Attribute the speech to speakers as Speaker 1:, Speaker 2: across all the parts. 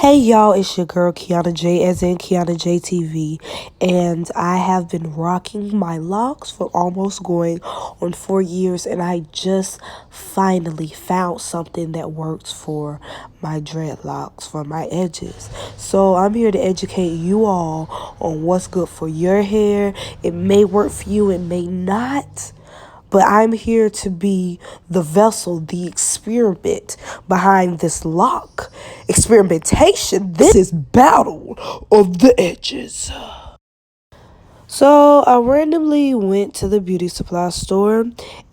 Speaker 1: Hey y'all, it's your girl KianaJ, as in KianaJTV, and I have been rocking my locks for almost going on 4 years, and I just finally found something that works for my dreadlocks, for my edges. So I'm here to educate you all on what's good for your hair. It may work for you, it may not. But I'm here to be the vessel, the experiment behind this lock. Experimentation. This is battle of the edges. So I randomly went to the beauty supply store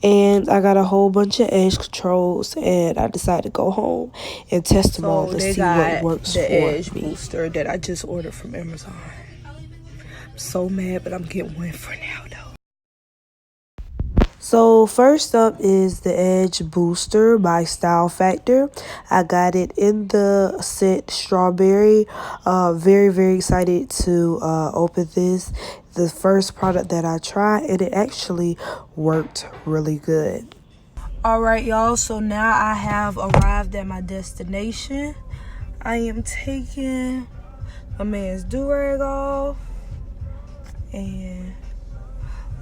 Speaker 1: and I got a whole bunch of edge controls, and I decided to go home and test them all to see what works for edge me. Booster that I just ordered from Amazon. I'm so mad, but I'm getting one for now though. So first up is the Edge Booster by Style Factor. I got it in the scent Strawberry. Very excited to open this. The first product that I tried, and it actually worked really good. Alright y'all, so now I have arrived at my destination. I am taking my man's do-rag off, and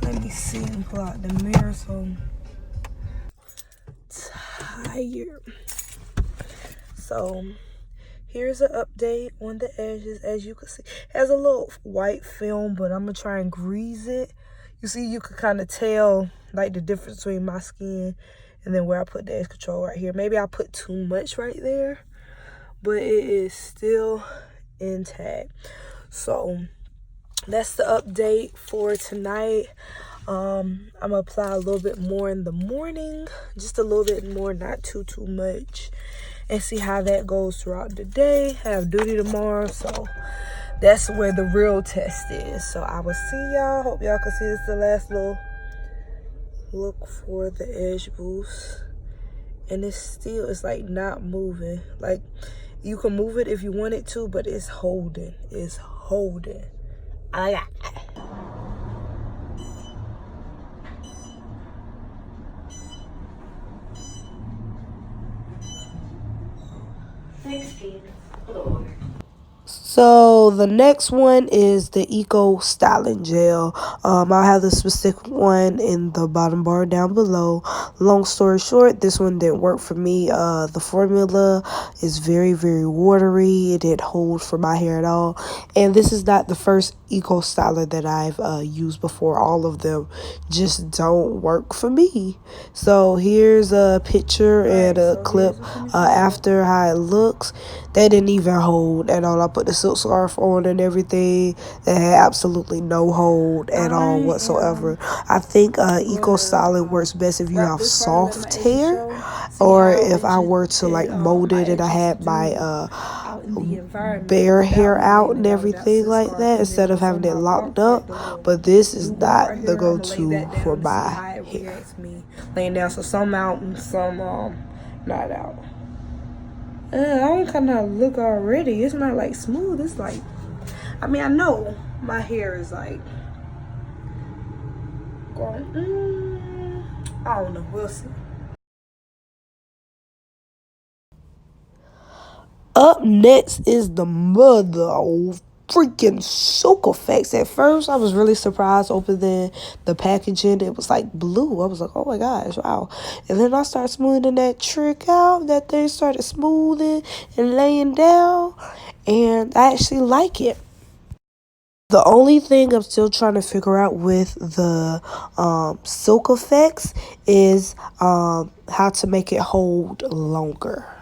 Speaker 1: let me see and pull out the mirror, so I'm tired. So here's an update on the edges. As you can see, it has a little white film, but I'm gonna try and grease it. You see, you can kind of tell like the difference between my skin and then where I put the edge control right here. Maybe I put too much right there, but it is still intact. So that's the update for tonight. I'm gonna apply a little bit more in the morning, just a little bit more, not too much, and see how that goes throughout the day. I have duty tomorrow, so that's where the real test is. So I will see y'all. Hope y'all can see this. The last little look for the edge boost, and it's like not moving. Like, you can move it if you want it to, but it's holding. I got it. So the next one is the Eco Styling Gel. I'll have the specific one in the bottom bar down below. Long story short, this one didn't work for me. The formula is very watery. It didn't hold for my hair at all. And this is not the first Eco Styler that I've used before. All of them just don't work for me. So here's a picture and a clip after how it looks. They didn't even hold at all. I put the silk scarf on and everything. That had absolutely no hold at all whatsoever. I think Eco Styling works best if you have soft hair, or if I were to like mold it and I had my bare hair out and everything like that, instead of having it locked up. But this is not the go-to for my hair. Laying down, so some out and some not out. I don't kind of look already. It's not like smooth. It's like, I mean, I know my hair is like going, I don't know. We'll see. Up next is the mother freaking Soak Effects. At first, I was really surprised opening the packaging. It was like blue. I was like, oh my gosh, wow. And then I started smoothing that trick out. That thing started smoothing and laying down, and I actually like it. The only thing I'm still trying to figure out with the Soak Effects is how to make it hold longer.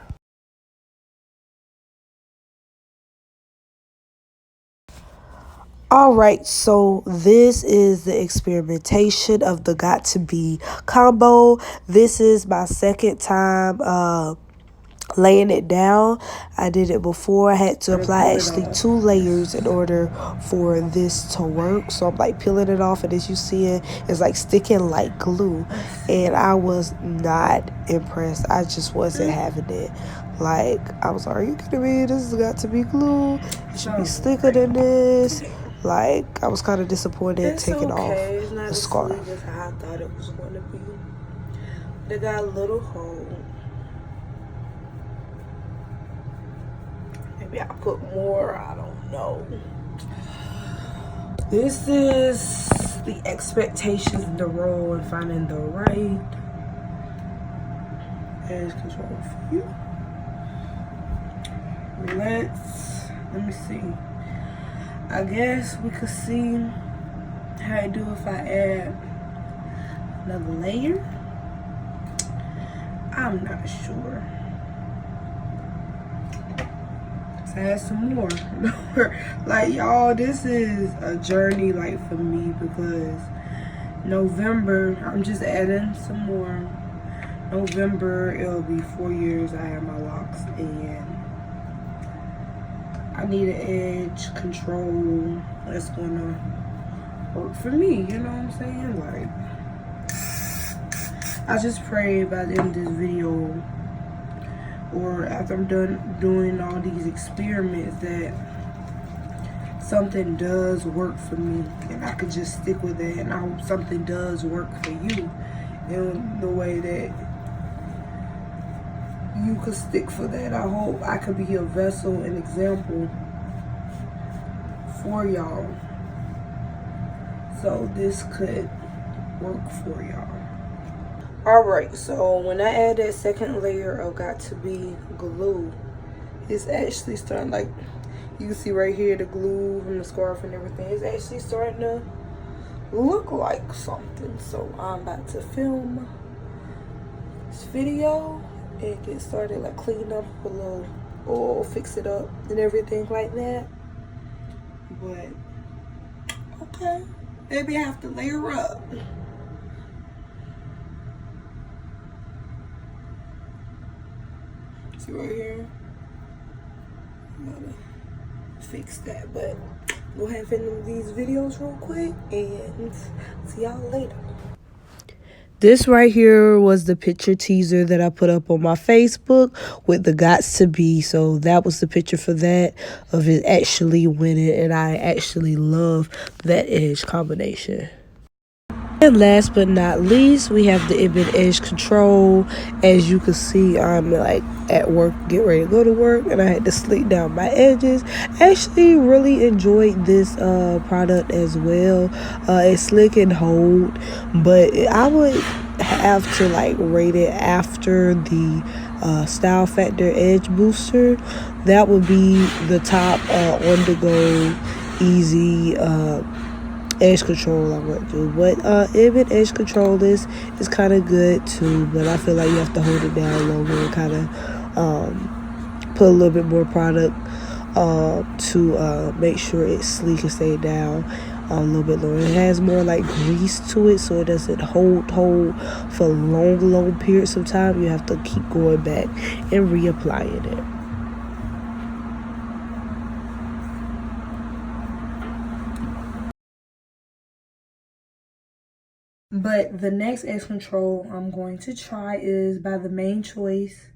Speaker 1: Alright, so this is the experimentation of the Got To Be combo. This is my second time laying it down. I did it before. I had to apply actually 2 layers in order for this to work. So I'm like peeling it off, and as you see it, it's like sticking like glue. And I was not impressed. I just wasn't having it. Like, I was like, are you kidding me? This has got to be glue. It should be slicker than this. Like, I was kind of disappointed taking off the scarf. It's how I thought it was going to be. They got a little hole. Maybe I'll put more, I don't know. This is the expectations in the role and finding the right edge control for you. Let me see. I guess we could see how I do if I add another layer. I'm not sure. Let's add some more. Like, y'all, this is a journey, like, for me, because November, I'm just adding some more. November, it'll be 4 years I have my locks, and I need an edge control that's gonna work for me, you know what I'm saying? Like, I just pray by the end of this video, or after I'm done doing all these experiments, that something does work for me and I could just stick with it, and I hope something does work for you in the way that you could stick for that. I hope I could be a vessel, an example for y'all, so this could work for y'all. Alright, so when I add that second layer of got to be glue, it's actually starting, like you can see right here, the glue from the scarf and everything is actually starting to look like something. So I'm about to film this video and get started, like clean up a little oil, fix it up and everything like that. But okay, maybe I have to layer up. See right here, I'm gonna fix that, but go ahead and film these videos real quick and see y'all later. This right here was the picture teaser that I put up on my Facebook with the Gots to Be. So that was the picture for that, of it actually winning, and I actually love that edge combination. And last but not least, we have the EBIN edge control. As you can see, I'm like at work, get ready to go to work, and I had to slick down my edges. I actually really enjoyed this product as well. It's slick and hold, but I would have to like rate it after the Style Factor Edge Booster. That would be the top on the go easy edge control I want to do. But EBIN edge control is kind of good too, but I feel like you have to hold it down longer and kind of put a little bit more product to make sure it's sleek and stay down a little bit longer. It has more like grease to it, so it doesn't hold for long periods of time. You have to keep going back and reapplying it. But the next edge control I'm going to try is by the Main Choice.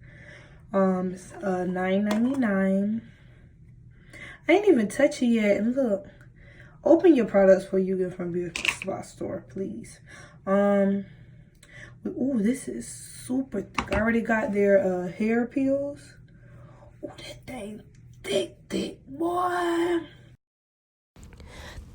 Speaker 1: It's $9.99. I ain't even touch it yet. And look, open your products before you get from Beauty Spot Store, please. Ooh, this is super thick. I already got their hair peels. Ooh, that thing thick, boy.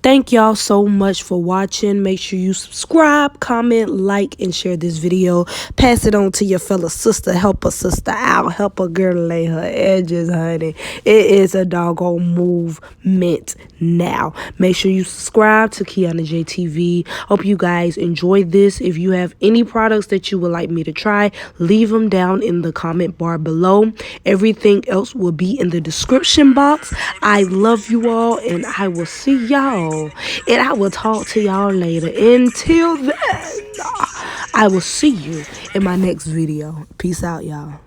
Speaker 1: Thank y'all so much for watching. Make sure you subscribe, comment, like, and share this video. Pass it on to your fellow sister. Help a sister out. Help a girl lay her edges, honey. It is a doggone movement now. Make sure you subscribe to KianaJTV. Hope you guys enjoyed this. If you have any products that you would like me to try, leave them down in the comment bar below. Everything else will be in the description box. I love you all, and I will see y'all. And I will talk to y'all later. Until then, I will see you in my next video. Peace out, y'all.